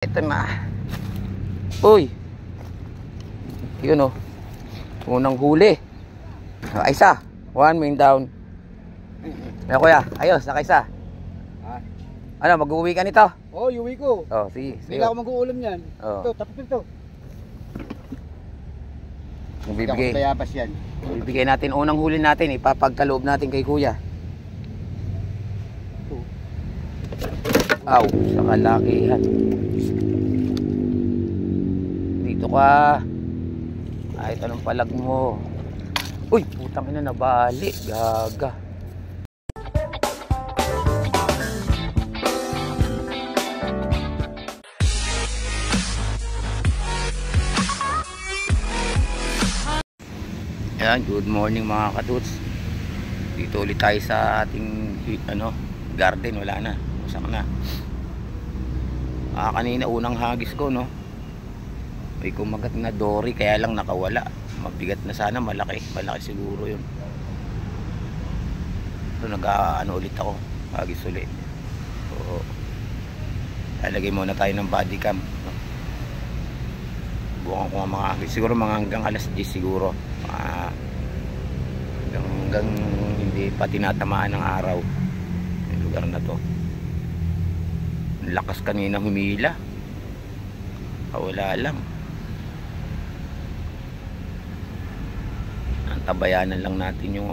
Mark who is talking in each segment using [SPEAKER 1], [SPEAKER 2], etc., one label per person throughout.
[SPEAKER 1] Ito na. Uy. Yun oh. Unang huli. Isa. One main down. Ano kuya? Ayos, nakaisa. Ano, mag-uwi ka nito?
[SPEAKER 2] Oo, uwi ko.
[SPEAKER 1] Oh, sige.
[SPEAKER 2] Hindi ako mag-uulam yan.
[SPEAKER 1] Oh.
[SPEAKER 2] Ito, tapos ito.
[SPEAKER 1] Bibigay.
[SPEAKER 2] Bayabas yan.
[SPEAKER 1] Bibigay natin unang huli natin, ipapagkaloob natin kay kuya. Aw, sa kalakihan. Dito ka. Kahit anong palag mo. Uy, putang ina, nabali. Gaga. Ayan, good morning mga katuts. Dito ulit tayo sa ating garden. Wala na, usak na. Kanina unang hagis ko, no, may kumagat na dory, kaya lang nakawala. Mabigat na sana, malaki siguro yun. So ulit ako, hagis ulit. So lalagay muna tayo ng body cam, no? Bukan ko nga mga hagis, siguro mga hanggang alas 10 siguro, hanggang hindi pa tinatamaan ng araw yung lugar na to. Lakas kanina humila, wala lang, antabayanan lang natin yung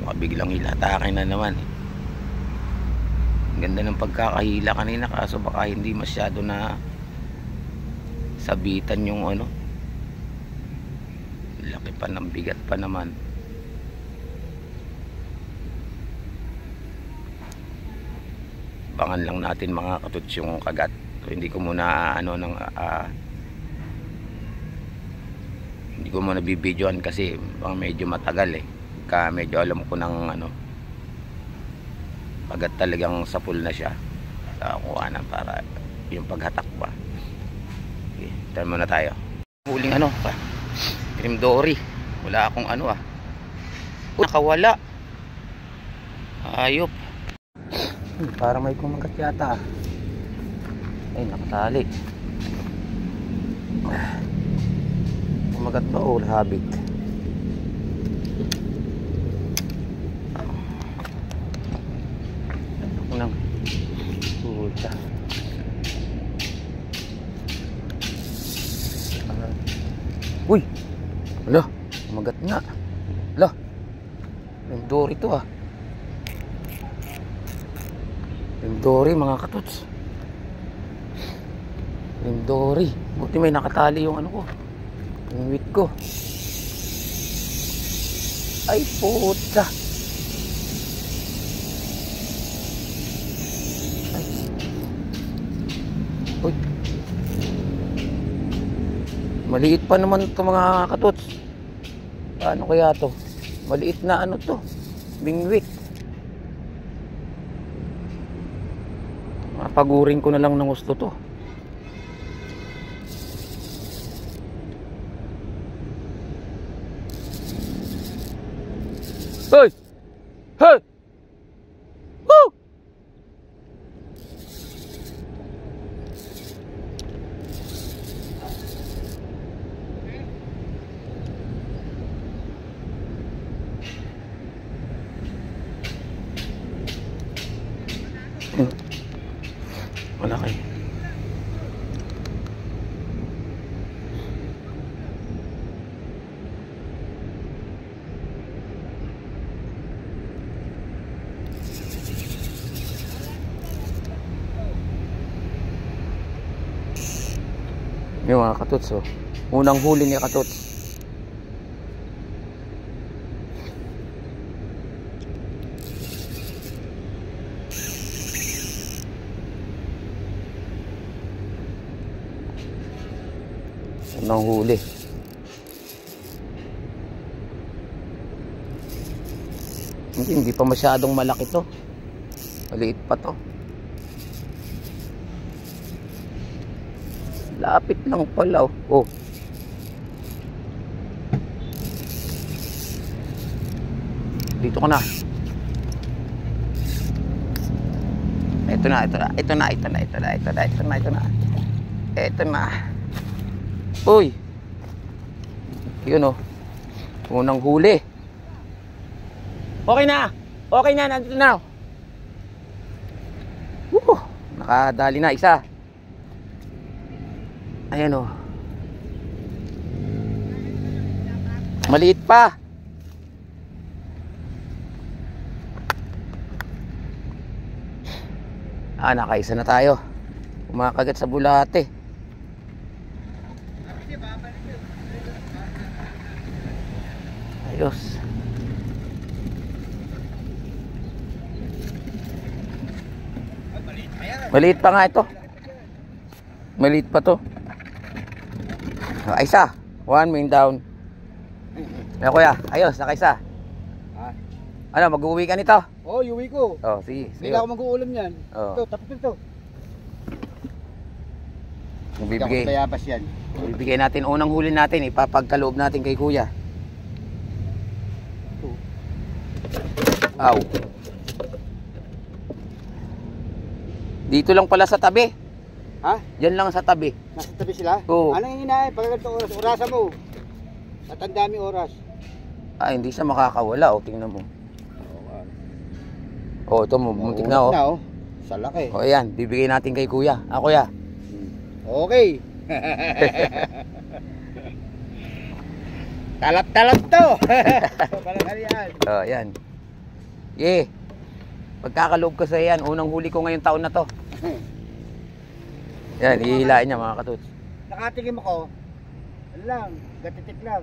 [SPEAKER 1] makabiglang hilatakin na naman. Ang ganda ng pagkakahila kanina, kaso baka hindi masyado na sabitan yung laki pa ng bigat pa naman. Bangan lang natin mga katuts yung kagat. So, hindi ko muna hindi ko muna bibidyoan kasi bang medyo matagal medyo alam ko ng kagat talagang sapul na siya sa kuhanan para yung paghatak ba. Okay, tayo muna tayo. Huling trim dory. Wala akong nakawala. Ayop. Para may kumagat yata. Ay, nakatali. Kumagat ba o habit? Ako nang puta. Uy! Ala, kumagat nga. Ala, yung dory to yung dory mga katuts. Yung dory. Buti may nakatali yung yung wit ko. Ay puta. Ay. Uy. Maliit pa naman ito mga katuts. Paano kaya to? Maliit na to, bingwit. Pagurin ko na lang ng gusto to. Hey! Hey! Woo! Wala kayo. Yung mga katuts unang huli ni katuts. Unang huli. Hindi pa masyadong malaki to. Maliit pa to. Lapit lang pala. Oh. Dito ka na. Ito na, ito na, ito na, ito na, ito na, ito na, ito na, ito na. Ito na. Uy. Yun oh. Unang huli. Okay na. Okay na, nandito na. Nakadali na isa. Ayan oh. Maliit pa. Nakaisa na tayo. Kumakagat sa bulate. Ayos. Maliit pa nga ito. Maliit pa to. Isa. One main down. Ayan kuya. Ayos. Nakaisa. Ano, mag-uwi ka nito?
[SPEAKER 2] Oo, uwi ko.
[SPEAKER 1] Sige.
[SPEAKER 2] Hindi ako mag-uulam yan.
[SPEAKER 1] Oh.
[SPEAKER 2] Ito, tapos ito.
[SPEAKER 1] Bibigay.
[SPEAKER 2] Bayabas yan.
[SPEAKER 1] Bibigay natin unang huli natin. Ipapagkaloob natin kay kuya. Aw. Dito lang pala sa tabi.
[SPEAKER 2] Ha?
[SPEAKER 1] Diyan lang sa tabi.
[SPEAKER 2] Nasa tabi sila?
[SPEAKER 1] Oo.
[SPEAKER 2] Anong hinahin? Pag ganito oras, orasan mo. At ang dami oras.
[SPEAKER 1] Hindi siya makakawala. Tingnan mo. Ito mo, muntik na
[SPEAKER 2] Sa laki.
[SPEAKER 1] Ayan, bibigay natin kay kuya. Kuya.
[SPEAKER 2] Okay. Talap-talap to. Palagarian.
[SPEAKER 1] Ayan. Pagkakaloob ko sa yan, unang huli ko ngayong taon na to. Yan, hihilain niya mga katuts.
[SPEAKER 2] Nakatingin ako. Ano lang, gatitik lang.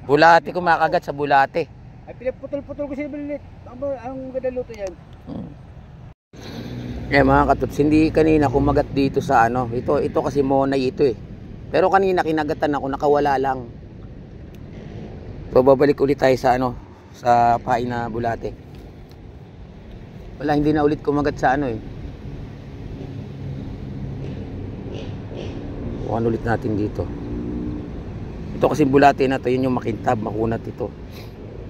[SPEAKER 1] Bulate, kumakagat sa bulate.
[SPEAKER 2] Ay, pinaputol-putol ko sila malilit. Ang ganda luto yan.
[SPEAKER 1] Mga katuts, hindi kanina kumagat dito sa ano. Ito kasi monay ito eh. Pero kanina kinagatan ako, nakawala lang. So babalik ulit tayo sa ano, sa pain na bulate. Wala, hindi na ulit kumagat sa ano eh. Bukan ulit natin dito. Ito kasi bulate na to, yun yung makintab, makunat ito.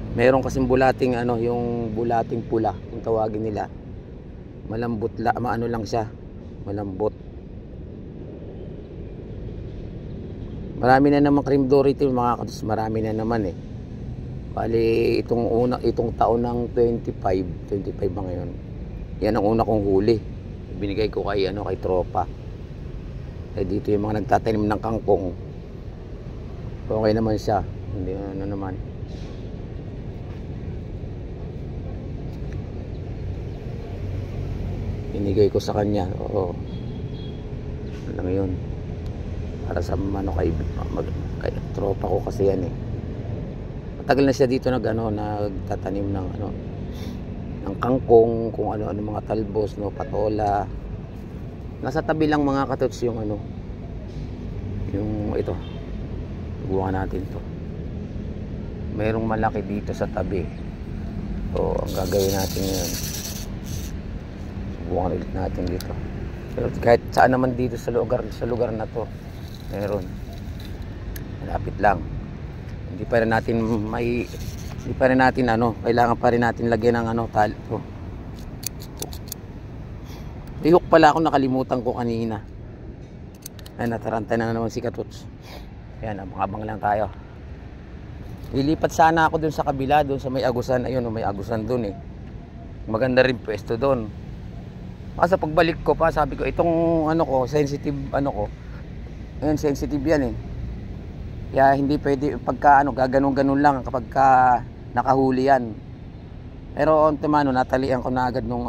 [SPEAKER 1] Meron kasing bulating ano, yung bulating pula, yung tawagin nila. Malambot maano lang siya, malambot. Marami na naman cream dory ito mga katus, marami na naman eh. Bali itong taon ng 25 ba ngayon. Yan ang una kong huli. Binigay ko kay kay tropa. Dito yung mga nagtatanim ng kangkong. Okay naman siya. Hindi naman. Binigay ko sa kanya. Oo. Ano lang yun. Para sa kay tropa ko kasi yan eh. Matagal na siya dito nagtatanim ng ng kangkong, kung ano mga talbos, patola. Nasa tabi lang mga katuts yung yung ito. Subukan natin to. Mayroong malaki dito sa tabi. So, ang gagawin natin ngayon, subukan ulit natin dito. Pero kahit saan naman dito sa lugar na to, meron. Malapit lang. Hindi pa rin natin kailangan pa rin natin lagyan ng tali. Ihok pala ako, nakalimutan ko kanina. Ay, nataranta na naman si Katuts. Ayan, abang lang tayo. Lilipat sana ako dun sa kabila, dun sa may agusan. Ayun, may agusan dun eh. Maganda rin pwesto dun. Kasi pagbalik ko pa, sabi ko, itong sensitive Ayun, sensitive yan eh. Kaya hindi pwede pagka gaganon-ganon lang kapag nakahuli yan. Pero natalian ko na agad nung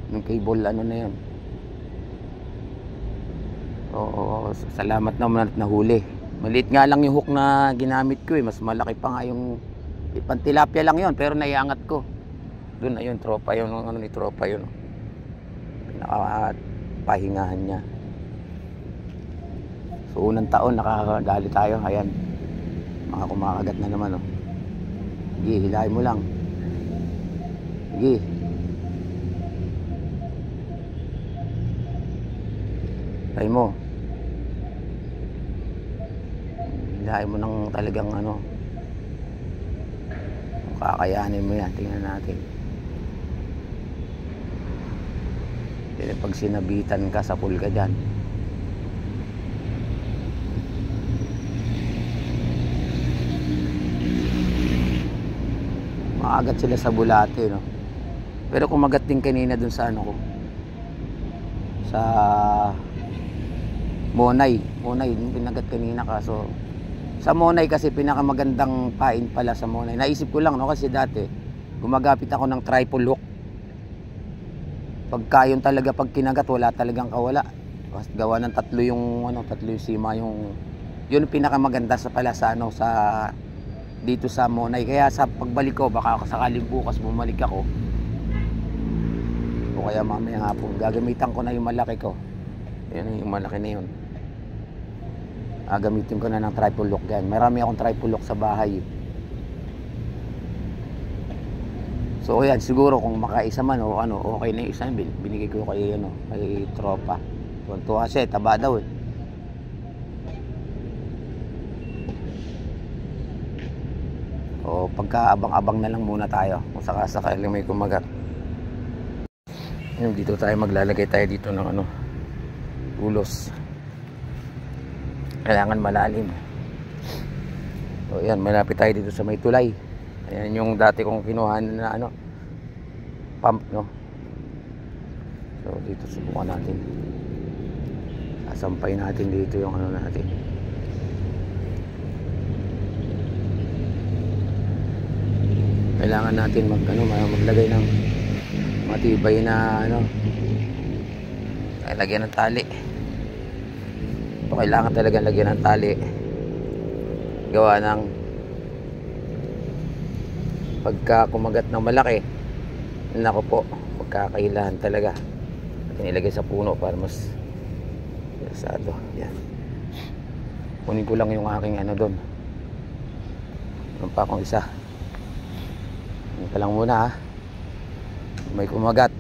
[SPEAKER 1] yung cable na yan. Oo, salamat naman at nahuli. Maliit nga lang yung hook na ginamit ko eh. Mas malaki pa nga yung pantilapia lang yon, pero naiangat ko. Doon ayun, tropa yun, ni tropa yun. Pinakapahingahan niya. So unang taon nakakadali tayo. Ayan, mga kumakagat na naman Sige, hilahin mo lang. Sige. Hilahin mo. Hilahin mo ng talagang kakayanin mo yan. Tingnan natin. Pag sinabitan ka, sa pool ka dyan. Maagat sila sa bulate, no? Pero kumagat din kanina dun sa ano ko, sa Monay yung pinagat kanina. Kaso sa Monay kasi pinakamagandang pain pala sa Monay. Naisip ko lang, no, kasi dati gumagapit ako ng triple hook. Pagka yun talaga, pag kinagat, wala talagang kawala. Basta gawa ng tatlo yung sima, yung yun pinakamaganda sa pala sa ano, sa dito sa Monay. Kaya sa pagbalik ko, baka sakaling bukas bumalik ako, o kaya mamaya hapon, gagamitan ko na yung malaki ko. Yan yung malaki na yun. Gamitin ko na ng triple lock yan. Marami akong triple lock sa bahay. So yan, siguro kung makaisa man o ano, okay na yung isa. Binigay ko kay tropa. Tuwa siya, taba daw eh. O pagka-abang-abang na lang muna tayo kung sakasakali may kumagat. Yung dito tayo maglalagay tayo dito ng ulos. Kailangan malalim. So yan, malapit tayo dito sa may tulay. Ayan yung dati kong kinuha na pump, no. So dito subukan natin. Sasampay natin dito yung natin. Kailangan natin maglagay ng matibay na lagyan ng tali. Ito kailangan talaga lagyan ng tali. Gawa ng pagka kumagat ng malaki, nako po, pagkakailangan talaga nilagay sa puno para mas interesado. Yan, kunin ko lang yung aking doon. Meron pa akong isa. Ito lang muna, ha. May kumagat,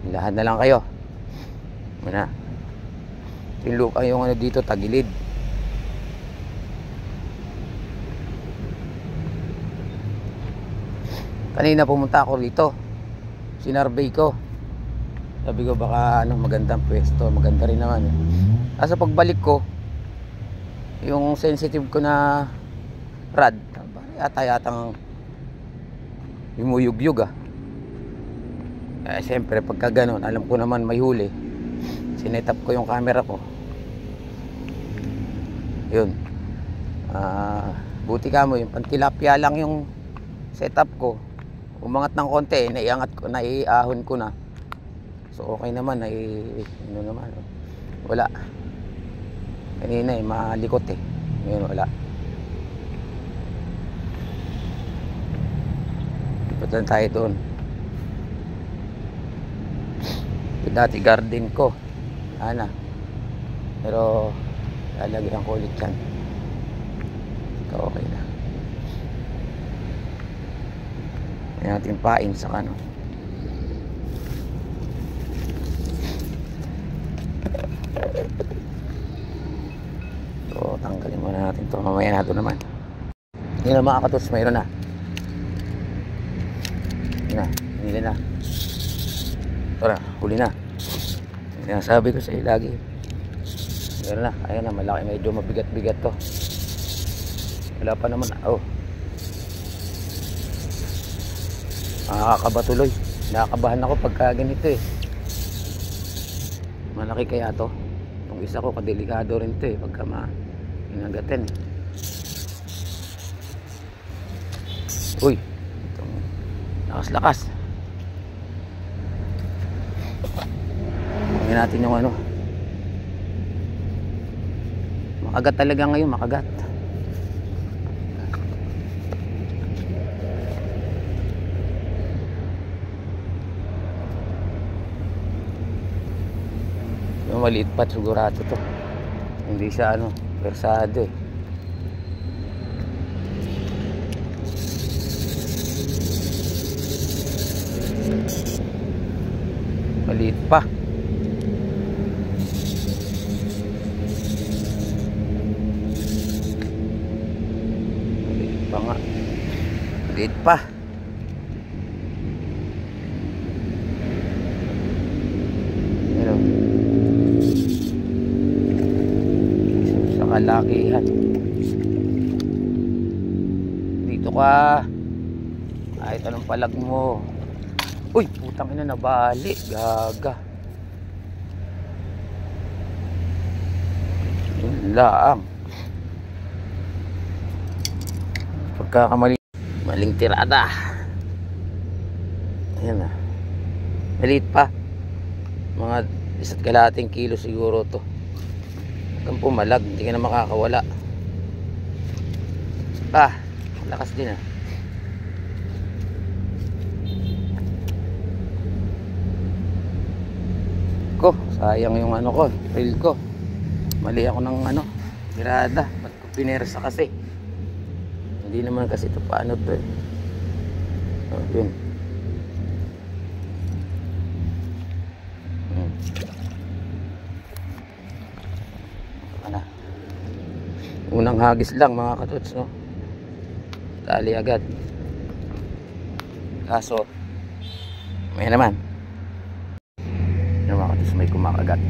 [SPEAKER 1] lahat na lang kayo muna. Tinlupa yung dito, tagilid. Kanina pumunta ako rito, sinurvey ko. Sabi ko baka magandang pwesto, maganda rin naman eh. Asa pagbalik ko, yung sensitive ko na rad, yatang yumuyug-yug siyempre pagka ganon, alam ko naman may huli. Sinetap ko yung camera ko. Yun. Buti ka mo, yung pantilapia lang yung setup ko. Umangat ng konti, naiahon ko na. So okay naman, naman. Wala. Kanina malikot eh. Ngayon wala. Lipat lang tayo doon. Ito dati garden ko. Pero lalagyan ko ulit yan. Okay na. Ayan natin pain sa So tanggalin muna natin ito. Mamaya na ito naman. Hindi na mga katuts, mayroon na. Hindi na. Tara, huli na. Yan, sabi ko sa iyo lagi. Meron na, ayun na, malaki, medyo mabigat-bigat to. Wala pa naman. Nakakaba tuloy. Nakakabahan ako pagka ganito eh. Malaki kaya to. Yung isa ko, kadelikado rin to eh, pagka inagatin eh. Uy, itong lakas-lakas. Tingnan natin yung makagat talaga ngayon, makagat. Yung maliit pa sigurado to. Hindi siya persado eh. Maliit pa. Maliit pa. kalakihan. Dito ka. Kahit anong palag mo. Uy, putang ina, nabali. Gaga. Yun lang. Pagkakamali, maling tirada. Ayan na. Maliit pa. Mga 1.5 kilo siguro to. Hanggang pumalag, hindi ka na makakawala. Lakas din ah. Ko, sayang yung ano ko, reel ko. Mali ako ng ano, tirada. Ba't ko pinersa kasi? Hindi naman kasi ito paano to eh. Oh, yun. Ano? Unang hagis lang mga katuts, no? Tali agad. Kaso may naman. Yung mga katuts may kumakagat.